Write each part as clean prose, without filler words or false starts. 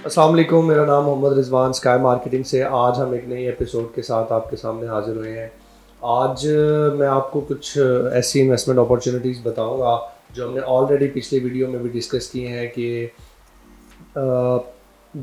अस्सलाम वालेकुम, मेरा नाम मोहम्मद रिजवान स्काई मार्केटिंग से। आज हम एक नई एपिसोड के साथ आपके सामने हाज़िर हुए हैं। आज मैं आपको कुछ ऐसी इन्वेस्टमेंट अपॉर्चुनिटीज़ बताऊंगा जो हमने ऑलरेडी पिछले वीडियो में भी डिस्कस किए हैं कि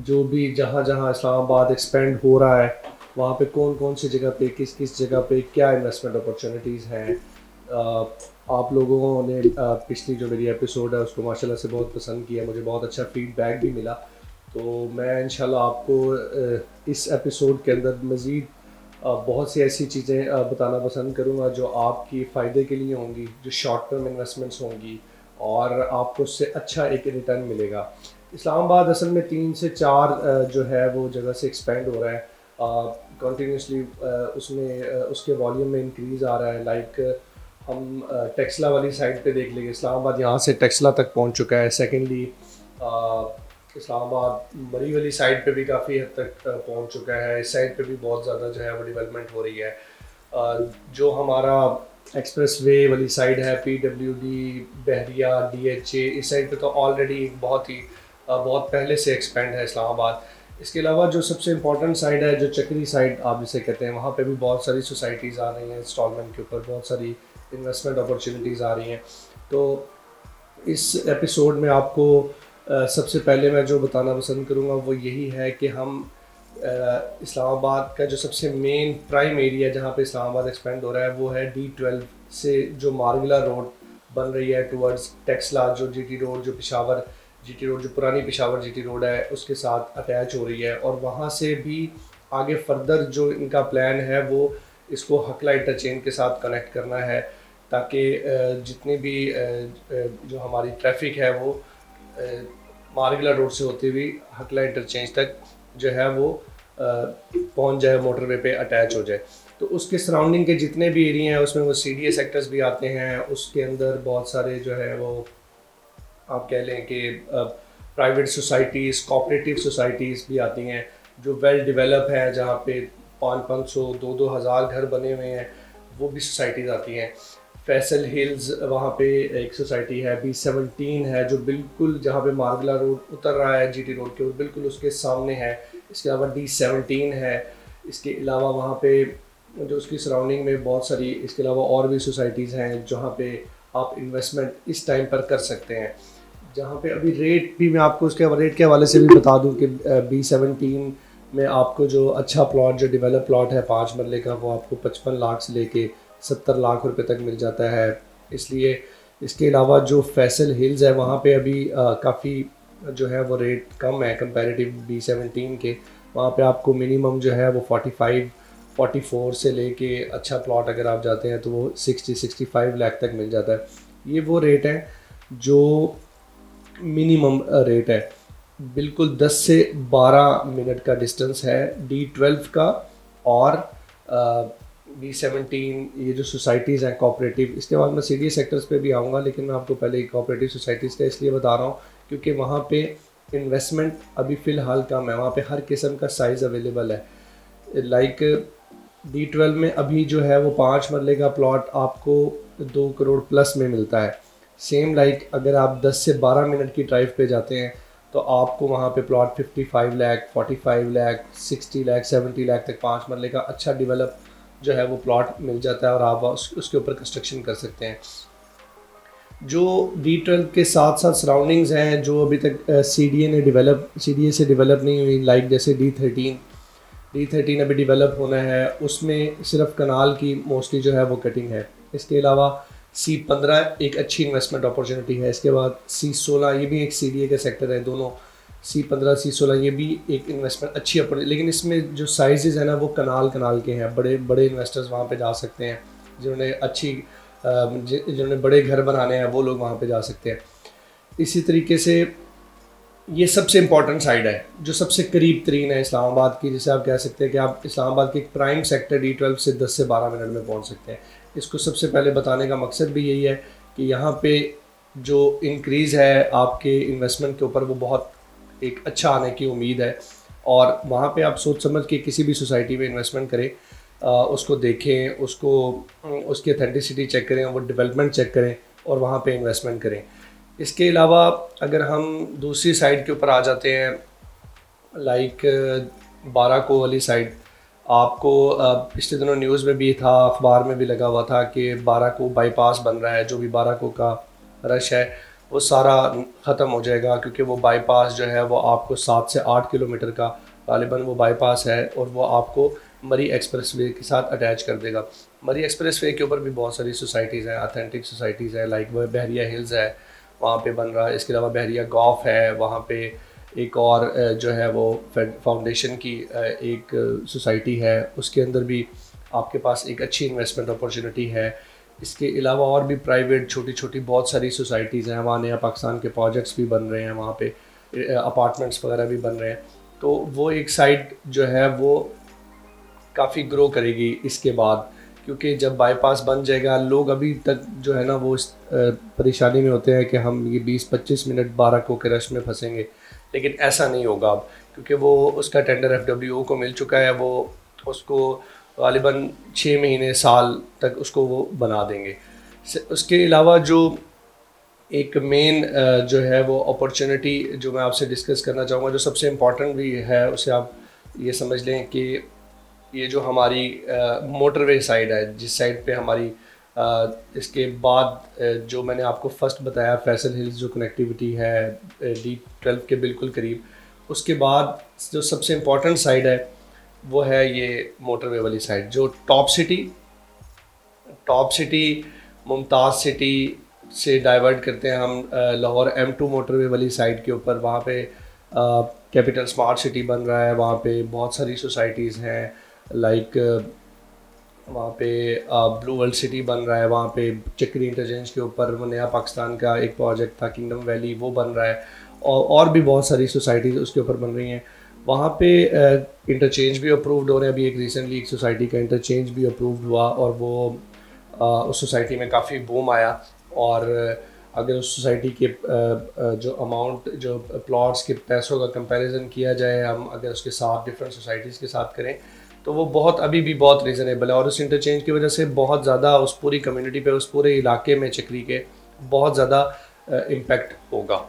जो भी जहाँ जहाँ इस्लामाबाद एक्सपेंड हो रहा है वहाँ पे कौन कौन सी जगह पे किस किस जगह पे क्या इन्वेस्टमेंट अपॉर्चुनिटीज़ हैं। आप लोगों ने पिछली जो मेरी एपिसोड है उसको माशाल्लाह से बहुत पसंद किया, मुझे बहुत अच्छा फीडबैक भी मिला। तो मैं इंशाल्लाह आपको इस एपिसोड के अंदर मज़ीद बहुत सी ऐसी चीज़ें बताना पसंद करूँगा जो आपकी फ़ायदे के लिए होंगी, जो शॉर्ट टर्म इन्वेस्टमेंट्स होंगी और आपको उससे अच्छा एक रिटर्न मिलेगा। इस्लामाबाद असल में 3 से 4 जो है वो जगह से एक्सपेंड हो रहा है कंटिन्यूसली। उसमें उसके वॉल्यूम में इंक्रीज़ आ रहा है। लाइक हम टेक्सला वाली साइड पे देख लेंगे, इस्लामाबाद यहाँ से टेक्सला तक पहुँच चुका है। सेकेंडली इस्लामाबाद मरी वाली साइड पे भी काफ़ी हद तक पहुँच चुका है। इस साइड पे भी बहुत ज़्यादा जो है वो डेवलपमेंट हो रही है। जो हमारा एक्सप्रेस वे वाली साइड है, PWD, बहरिया, DHA, इस साइड पे तो ऑलरेडी बहुत पहले से एक्सपेंड है इस्लामाबाद। इसके अलावा जो सबसे इम्पोर्टेंट साइड है, जो चक्री साइड आप जिसे कहते हैं, वहाँ पे भी बहुत सारी सोसाइटीज़ आ रही हैं इंस्टॉलमेंट के ऊपर, बहुत सारी इन्वेस्टमेंट अपॉर्चुनिटीज़ आ रही हैं। तो इस एपिसोड में आपको सबसे पहले मैं जो बताना पसंद करूँगा वो यही है कि हम इस्लामाबाद का जो सबसे मेन प्राइम एरिया जहाँ पे इस्लामाबाद एक्सपेंड हो रहा है वो है D12 से जो मारगिला रोड बन रही है टुवर्ड्स टेक्सला, जो GT रोड, जो पेशावर GT रोड, जो पुरानी पेशावर GT रोड है उसके साथ अटैच हो रही है। और वहाँ से भी आगे फर्दर जो इनका प्लान है वो इसको हकला इंटरचेंज के साथ कनेक्ट करना है, ताकि जितनी भी जो हमारी ट्रैफिक है वो मारगिला रोड से होती हुई हकला इंटरचेंज तक जो है वो पहुंच जाए, मोटरवे पे अटैच हो जाए। तो उसके सराउंडिंग के जितने भी एरिया हैं उसमें वो CDA सेक्टर्स भी आते हैं। उसके अंदर बहुत सारे जो है वो आप कह लें कि प्राइवेट सोसाइटीज़, कोऑपरेटिव सोसाइटीज़ भी आती हैं जो वेल डेवलप हैं, जहाँ पे 500 2 हज़ार घर बने हुए हैं, वो भी सोसाइटीज़ आती हैं। फैसल हिल्स वहाँ पे एक सोसाइटी है, B17 है जो बिल्कुल जहाँ पे मारगला रोड उतर रहा है GT रोड के, और बिल्कुल उसके सामने है। इसके अलावा D17 है। इसके अलावा वहाँ पे जो उसकी सराउंडिंग में बहुत सारी इसके अलावा और भी सोसाइटीज़ हैं जहाँ पे आप इन्वेस्टमेंट इस टाइम पर कर सकते हैं। जहाँ पे अभी रेट भी मैं आपको उसके रेट के हवाले से भी बता दूं कि B17 में आपको जो अच्छा प्लॉट, जो डेवलप प्लॉट है 5 मरले का, वो आपको 55 लाख से लेके 70 लाख रुपए तक मिल जाता है। इसलिए इसके अलावा जो फैसल हिल्स है वहाँ पे अभी काफ़ी जो है वो रेट कम है कंपैरेटिव B17 के। वहाँ पे आपको मिनिमम जो है वो 44 से लेके अच्छा प्लॉट अगर आप जाते हैं तो वो 60-65 लाख तक मिल जाता है। ये वो रेट है जो मिनिमम रेट है। बिल्कुल 10 से 12 मिनट का डिस्टेंस है D12 का और B17, ये जो सोसाइटीज़ हैं कोऑपरेटिव। इसके बाद मैं CDA सेक्टर्स पे भी आऊँगा, लेकिन मैं आपको पहले कोऑपरेटिव सोसाइटीज़ का इसलिए बता रहा हूँ क्योंकि वहाँ पे इन्वेस्टमेंट अभी फ़िलहाल कम है, वहाँ पे हर किस्म का साइज़ अवेलेबल है। लाइक D12 में अभी जो है वो 5 मरले का प्लॉट आपको 2 करोड़ प्लस में मिलता है। सेम लाइक अगर आप 10 से 12 मिनट की ड्राइव पे जाते हैं तो आपको वहाँ पे प्लॉट 55 लाख, 45 लाख, 60 लाख, 70 लाख तक 5 मरले का अच्छा डेवलप जो है वो प्लॉट मिल जाता है और आप उसके ऊपर कंस्ट्रक्शन कर सकते हैं। जो D12 के साथ साथ सराउंडिंग्स हैं जो अभी तक CDA से डेवलप नहीं हुई, लाइक जैसे D13 अभी डेवलप होना है, उसमें सिर्फ कनाल की मोस्टली जो है वो कटिंग है। इसके अलावा C15 एक अच्छी इन्वेस्टमेंट अपॉर्चुनिटी है। इसके बाद C16 ये भी एक CDA का सेक्टर है। दोनों C15 C16 ये भी एक इन्वेस्टमेंट अच्छी अपॉर्चुनिटी, लेकिन इसमें जो साइजेज़ है ना वो कनाल के हैं। बड़े बड़े इन्वेस्टर्स वहाँ पे जा सकते हैं, जिन्होंने जिन्होंने बड़े घर बनाने हैं वो लोग वहाँ पे जा सकते हैं। इसी तरीके से ये सबसे इम्पॉर्टेंट साइड है जो सबसे करीब तरीन है इस्लामाबाद की, जिसे आप कह सकते हैं कि आप इस्लामाबाद के एक प्राइम सेक्टर D12 से 10 से 12 मिनट में पहुंच सकते हैं। इसको सबसे पहले बताने का मकसद भी यही है कि यहाँ पे जो इंक्रीज़ है आपके इन्वेस्टमेंट के ऊपर वो बहुत एक अच्छा आने की उम्मीद है। और वहाँ पे आप सोच समझ के किसी भी सोसाइटी में इन्वेस्टमेंट करें, उसको देखें, उसकी अथेंटिसिटी चेक करें, वो डेवलपमेंट चेक करें और वहाँ पे इन्वेस्टमेंट करें। इसके अलावा अगर हम दूसरी साइड के ऊपर आ जाते हैं लाइक बाराको वाली साइड आपको पिछले दिनों न्यूज़ में भी था, अखबार में भी लगा हुआ था कि बाराको बाईपास बन रहा है। जो भी बाराको का रश है वो सारा ख़त्म हो जाएगा, क्योंकि वो बाईपास जो है वो आपको 7 से 8 किलोमीटर का गालिबन वो बाईपास है, और वो आपको मरी एक्सप्रेसवे के साथ अटैच कर देगा। मरी एक्सप्रेसवे के ऊपर भी बहुत सारी सोसाइटीज़ हैं, ऑथेंटिक सोसाइटीज़ हैं, लाइक वो बहरिया हिल्स है वहाँ पे बन रहा है। इसके अलावा बहरिया गॉफ है, वहाँ पे एक और जो है वो फाउंडेशन की एक सोसाइटी है, उसके अंदर भी आपके पास एक अच्छी इन्वेस्टमेंट अपॉर्चुनिटी है। इसके अलावा और भी प्राइवेट छोटी छोटी बहुत सारी सोसाइटीज़ हैं वहाँ, नया पाकिस्तान के प्रोजेक्ट्स भी बन रहे हैं वहाँ पे, अपार्टमेंट्स वगैरह भी बन रहे हैं। तो वो एक साइड जो है वो काफ़ी ग्रो करेगी इसके बाद, क्योंकि जब बाईपास बन जाएगा, लोग अभी तक जो है ना वो इस परेशानी में होते हैं कि हम ये 20-25 मिनट बाराको के रश में फंसेंगे, लेकिन ऐसा नहीं होगा अब, क्योंकि वो उसका टेंडर एफडब्ल्यूओ को मिल चुका है। वो उसको गालिबन 6 महीने साल तक उसको वो बना देंगे। उसके अलावा जो एक मेन जो है वो अपॉर्चुनिटी जो मैं आपसे डिस्कस करना चाहूँगा, जो सबसे इम्पॉर्टेंट भी है, उसे आप ये समझ लें कि ये जो हमारी मोटरवे साइड है, जिस साइड पे हमारी इसके बाद जो मैंने आपको फर्स्ट बताया फैसल हिल्स जो कनेक्टिविटी है D12 के बिल्कुल करीब, उसके बाद जो सबसे इम्पॉर्टेंट साइड है वो है ये मोटरवे वाली साइड, जो टॉप सिटी मुमताज़ सिटी से डाइवर्ट करते हैं हम लाहौर M2 मोटरवे वाली साइड के ऊपर। वहाँ पे कैपिटल स्मार्ट सिटी बन रहा है, वहाँ पे बहुत सारी सोसाइटीज़ हैं, लाइक वहाँ पे ब्लू वर्ल्ड सिटी बन रहा है, वहाँ पे चक्री इंटरचेंज के ऊपर वो नया पाकिस्तान का एक प्रोजेक्ट था किंगडम वैली, वो बन रहा है, और भी बहुत सारी सोसाइटीज़ उसके ऊपर बन रही हैं। वहाँ पे इंटरचेंज भी अप्रूव्ड हो रहे हैं। अभी एक रिसेंटली एक सोसाइटी का इंटरचेंज भी अप्रूव्ड हुआ, और वो उस सोसाइटी में काफ़ी बूम आया। और अगर उस सोसाइटी के जो अमाउंट, जो प्लॉट्स के पैसों का कंपैरिजन किया जाए, हम अगर उसके साथ डिफरेंट सोसाइटीज़ के साथ करें, तो वो बहुत अभी भी बहुत रीज़नेबल है। और उस इंटरचेंज की वजह से बहुत ज़्यादा उस पूरी कम्युनिटी पे, उस पूरे इलाके में चक्री के बहुत ज़्यादा इम्पेक्ट होगा।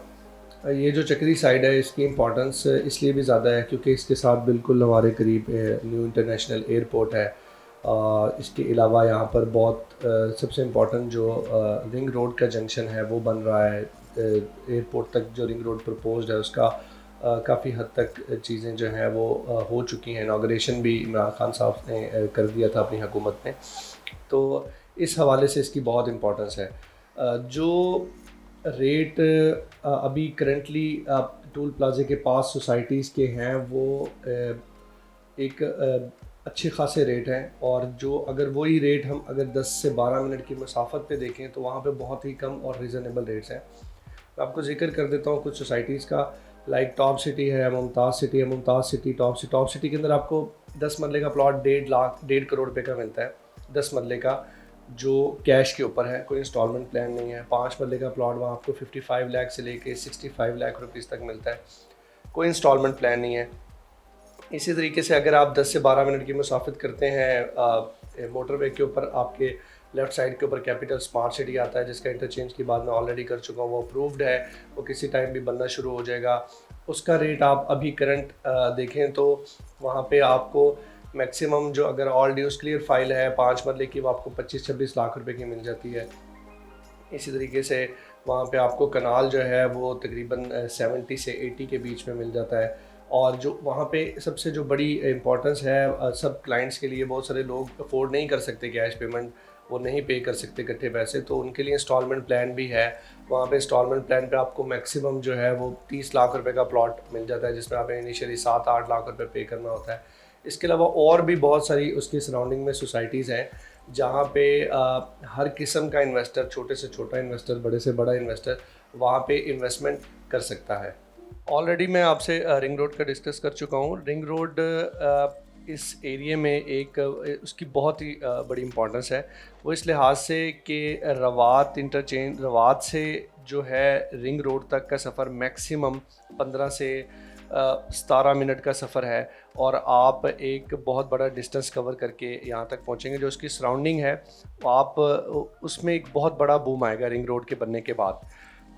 ये जो चक्री साइड है इसकी इम्पोर्टेंस इसलिए भी ज़्यादा है क्योंकि इसके साथ बिल्कुल हमारे करीब न्यू इंटरनेशनल एयरपोर्ट है। इसके अलावा यहाँ पर बहुत सबसे इम्पोर्टेंट जो रिंग रोड का जंक्शन है वो बन रहा है। एयरपोर्ट तक जो रिंग रोड प्रपोज्ड है उसका काफ़ी हद तक चीज़ें जो हैं वो हो चुकी हैं। इनाग्रेशन भी इमरान खान साहब ने कर दिया था अपनी हुकूमत में। तो इस हवाले से इसकी बहुत इम्पोर्टेंस है। जो रेट अभी करंटली टूल प्लाजे के पास सोसाइटीज़ के हैं वो एक अच्छे खासे रेट हैं, और जो अगर वही रेट हम अगर 10 से 12 मिनट की मसाफत पे देखें तो वहाँ पे बहुत ही कम और रिजनेबल रेट्स हैं। मैं आपको जिक्र कर देता हूँ कुछ सोसाइटीज़ का, लाइक टॉप सिटी है, मुमताज़ सिटी है। मुमताज़ सिटी टॉप सिटी के अंदर आपको 10 मरले का प्लॉट 1.5 करोड़ रुपये का मिलता है। 10 मरले का जो कैश के ऊपर है, कोई इंस्टॉलमेंट प्लान नहीं है। 5 मरले का प्लॉट वहाँ आपको 55 लाख से लेके 65 लाख रुपीज़ तक मिलता है, कोई इंस्टॉलमेंट प्लान नहीं है। इसी तरीके से अगर आप 10 से 12 मिनट की मुसाफिर करते हैं मोटरवे के ऊपर, आपके लेफ़्ट साइड के ऊपर कैपिटल स्मार्ट सिटी आता है, जिसका इंटरचेंज की बात मैं ऑलरेडी कर चुका हूँ, वो अप्रूव्ड है, वो किसी टाइम भी बनना शुरू हो जाएगा। उसका रेट आप अभी करंट देखें तो वहाँ पे आपको मैक्सिमम जो अगर ऑल ड्यूज क्लियर फाइल है 5 मरले की, वो आपको 25-26 लाख रुपए की मिल जाती है। इसी तरीके से वहाँ पे आपको कनाल जो है वो तकरीबन 70 से 80 के बीच में मिल जाता है। और जो वहाँ पे सबसे जो बड़ी इम्पोर्टेंस है सब क्लाइंट्स के लिए, बहुत सारे लोग अफोर्ड नहीं कर सकते कैश पेमेंट, वो नहीं पे कर सकते इकट्ठे पैसे, तो उनके लिए इंस्टॉलमेंट प्लान भी है। वहाँ पे इंस्टॉलमेंट प्लान पे आपको मैक्सिमम जो है वो 30 लाख रुपए का प्लॉट मिल जाता है, जिसमें आपने इनिशियली 7-8 लाख रुपए पे करना होता है। इसके अलावा और भी बहुत सारी उसकी सराउंडिंग में सोसाइटीज़ हैं जहाँ पे हर किस्म का इन्वेस्टर, छोटे से छोटा इन्वेस्टर, बड़े से बड़ा इन्वेस्टर वहाँ पे इन्वेस्टमेंट कर सकता है। ऑलरेडी मैं आपसे रिंग रोड का डिस्कस कर चुका हूँ। रिंग रोड इस एरिया में एक उसकी बहुत ही बड़ी इम्पोर्टेंस है, वो इस लिहाज से कि रवात से जो है रिंग रोड तक का सफ़र मैक्सिमम 15 से 17 मिनट का सफ़र है, और आप एक बहुत बड़ा डिस्टेंस कवर करके यहाँ तक पहुँचेंगे। जो उसकी सराउंडिंग है आप उसमें एक बहुत बड़ा बूम आएगा रिंग रोड के बनने के बाद।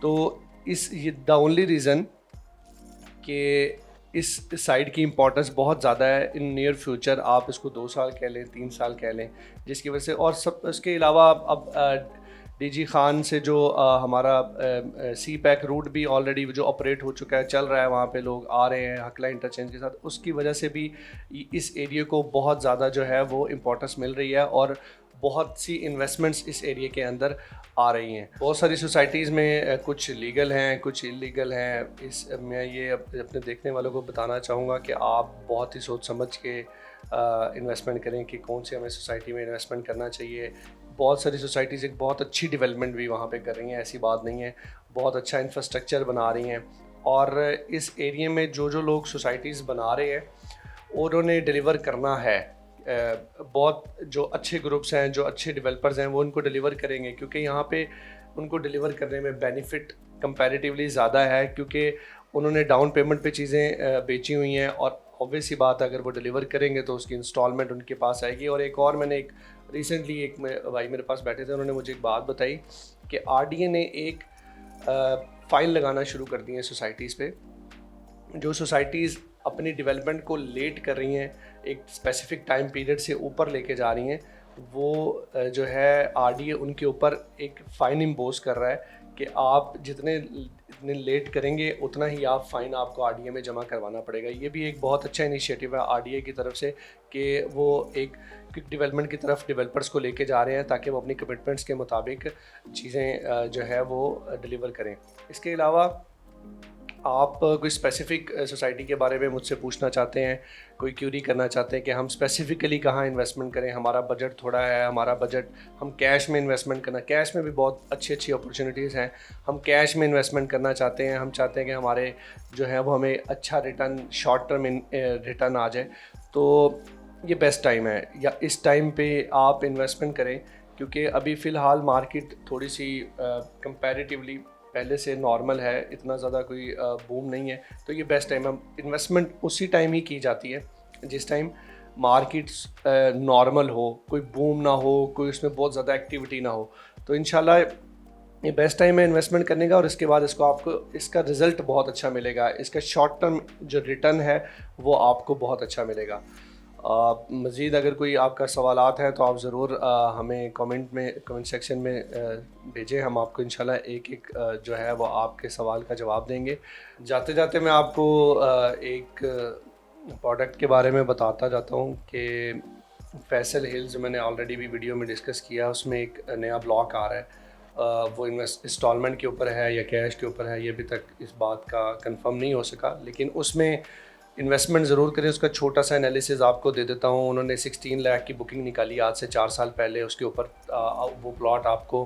तो ये द ओनली रीज़न कि इस साइड की इम्पोर्टेंस बहुत ज़्यादा है। इन नियर फ्यूचर आप इसको 2 साल कह लें, 3 साल कह लें, जिसकी वजह से और सब इसके अलावा अब डीजी खान से जो हमारा सी पैक रूट भी ऑलरेडी जो ऑपरेट हो चुका है, चल रहा है, वहाँ पे लोग आ रहे हैं हकला इंटरचेंज के साथ, उसकी वजह से भी इस एरिया को बहुत ज़्यादा जो है वो इम्पोर्टेंस मिल रही है और बहुत सी इन्वेस्टमेंट्स इस एरिया के अंदर आ रही हैं। बहुत सारी सोसाइटीज़ में कुछ लीगल हैं, कुछ इलीगल हैं। मैं ये अपने देखने वालों को बताना चाहूँगा कि आप बहुत ही सोच समझ के इन्वेस्टमेंट करें कि कौन सी हमें सोसाइटी में इन्वेस्टमेंट करना चाहिए। बहुत सारी सोसाइटीज़ एक बहुत अच्छी डेवलपमेंट भी वहाँ पे कर रही हैं, ऐसी बात नहीं है, बहुत अच्छा इंफ्रास्ट्रक्चर बना रही हैं। और इस एरिया में जो जो लोग सोसाइटीज़ बना रहे हैं उन्होंने डिलीवर करना है। बहुत जो अच्छे ग्रुप्स हैं, जो अच्छे डेवलपर्स हैं, वो उनको डिलीवर करेंगे, क्योंकि यहाँ पे उनको डिलीवर करने में बेनिफिट कंपैरेटिवली ज़्यादा है, क्योंकि उन्होंने डाउन पेमेंट पे चीज़ें बेची हुई हैं और ऑब्वियस सी बात है अगर वो डिलीवर करेंगे तो उसकी इंस्टॉलमेंट उनके पास आएगी। और एक और मैंने एक रिसेंटली एक भाई मेरे पास बैठे थे, उन्होंने मुझे एक बात बताई कि आरडीए ने एक फ़ाइन लगाना शुरू कर दी है सोसाइटीज़ पे। जो सोसाइटीज़ अपनी डेवलपमेंट को लेट कर रही हैं, एक स्पेसिफिक टाइम पीरियड से ऊपर लेके जा रही हैं, वो जो है आरडीए उनके ऊपर एक फ़ाइन इम्पोज कर रहा है कि आप जितने लेट करेंगे उतना ही आप फ़ाइन आपको आरडीए में जमा करवाना पड़ेगा। ये भी एक बहुत अच्छा इनिशिएटिव है आरडीए की तरफ से कि वो एक क्विक डेवलपमेंट की तरफ डेवलपर्स को लेके जा रहे हैं ताकि वो अपनी कमिटमेंट्स के मुताबिक चीज़ें जो है वो डिलीवर करें। इसके अलावा आप कोई स्पेसिफ़िक सोसाइटी के बारे में मुझसे पूछना चाहते हैं, कोई क्यूरी करना चाहते हैं कि हम स्पेसिफ़िकली कहाँ इन्वेस्टमेंट करें, हमारा बजट थोड़ा है, हमारा बजट हम कैश में इन्वेस्टमेंट करना, कैश में भी बहुत अच्छी अच्छी अपॉर्चुनिटीज़ हैं, हम कैश में इन्वेस्टमेंट करना चाहते हैं, हम चाहते हैं कि हमारे जो है वो हमें अच्छा रिटर्न, शॉर्ट टर्म रिटर्न आ जाए, तो ये बेस्ट टाइम है। या इस टाइम पे आप इन्वेस्टमेंट करें, क्योंकि अभी फ़िलहाल मार्केट थोड़ी सी कंपैरेटिवली पहले से नॉर्मल है, इतना ज़्यादा कोई बूम नहीं है, तो ये बेस्ट टाइम है। इन्वेस्टमेंट उसी टाइम ही की जाती है जिस टाइम मार्केट्स नॉर्मल हो, कोई बूम ना हो, कोई उसमें बहुत ज़्यादा एक्टिविटी ना हो। तो इंशाल्लाह ये बेस्ट टाइम है इन्वेस्टमेंट करने का और इसके बाद आपको इसका रिज़ल्ट बहुत अच्छा मिलेगा, इसका शॉर्ट टर्म जो रिटर्न है वो आपको बहुत अच्छा मिलेगा। मज़ीद अगर कोई आपका सवालात हैं तो आप ज़रूर हमें कमेंट सेक्शन में भेजें, हम आपको इंशाल्लाह एक एक जो है वो आपके सवाल का जवाब देंगे। जाते जाते मैं आपको एक प्रोडक्ट के बारे में बताता जाता हूँ कि फैसल हिल्स, मैंने ऑलरेडी भी वीडियो में डिस्कस किया, उसमें एक नया ब्लॉक आ रहा है। वो इंस्टॉलमेंट के ऊपर है या कैश के ऊपर है, ये अभी तक इस बात का कंफर्म नहीं हो सका, लेकिन उसमें इन्वेस्टमेंट ज़रूर करें। उसका छोटा सा एनालिसिस आपको दे देता हूँ। उन्होंने 16 लाख की बुकिंग निकाली आज से 4 साल पहले, उसके ऊपर वो प्लॉट आपको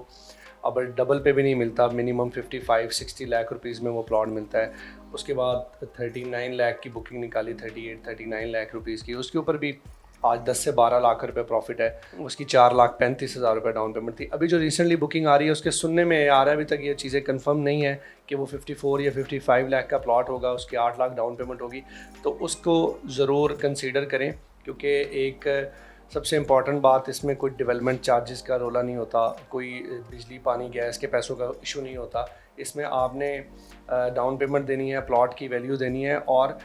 अब डबल पे भी नहीं मिलता, मिनिमम 55-60 लाख रुपीज़ में वो प्लॉट मिलता है। उसके बाद 39 लाख की बुकिंग निकाली, 38-39 लाख रुपीज़ की, उसके ऊपर भी आज 10 से 12 लाख रुपए प्रॉफिट है। उसकी 4,35,000 रुपये डाउन पेमेंट थी। अभी जो रिसेंटली बुकिंग आ रही है उसके सुनने में आ रहा है, अभी तक ये चीज़ें कंफर्म नहीं है कि वो 54 या 55 लाख का प्लॉट होगा, उसकी 8 लाख डाउन पेमेंट होगी, तो उसको ज़रूर कंसीडर करें, क्योंकि एक सबसे इम्पॉर्टेंट बात, इसमें कोई डेवलपमेंट चार्जेस का रोला नहीं होता, कोई बिजली पानी गैस के पैसों का इशू नहीं होता। इसमें आपने डाउन पेमेंट देनी है, प्लॉट की वैल्यू देनी है और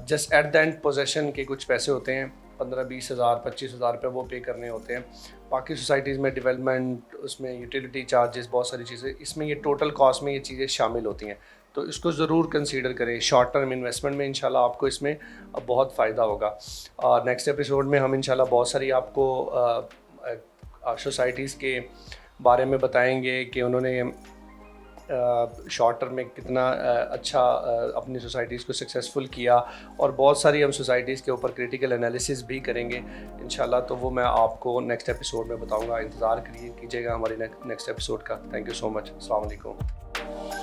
just at the end possession के कुछ पैसे होते हैं, 15-20 हज़ार 25 हज़ार रुपये वो पे करने होते हैं। बाकी सोसाइटीज़ में डेवलपमेंट, उसमें यूटिलिटी चार्जेस, बहुत सारी चीज़ें, इसमें ये टोटल कॉस्ट में ये चीज़ें शामिल होती हैं, तो इसको ज़रूर कंसीडर करें। शॉर्ट टर्म इन्वेस्टमेंट में इंशाल्लाह आपको इसमें बहुत फ़ायदा होगा। नेक्स्ट एपिसोड में हम इंशाल्लाह बहुत सारी आपको सोसाइटीज़ के बारे में बताएंगे कि उन्होंने शॉर्ट टर्म में कितना अच्छा अपनी सोसाइटीज़ को सक्सेसफुल किया, और बहुत सारी हम सोसाइटीज़ के ऊपर क्रिटिकल एनालिसिस भी करेंगे इंशाल्लाह, तो वो मैं आपको नेक्स्ट एपिसोड में बताऊंगा। इंतज़ार कीजिएगा हमारी नेक्स्ट एपिसोड का। Thank you so much. अस्सलाम वालेकुम।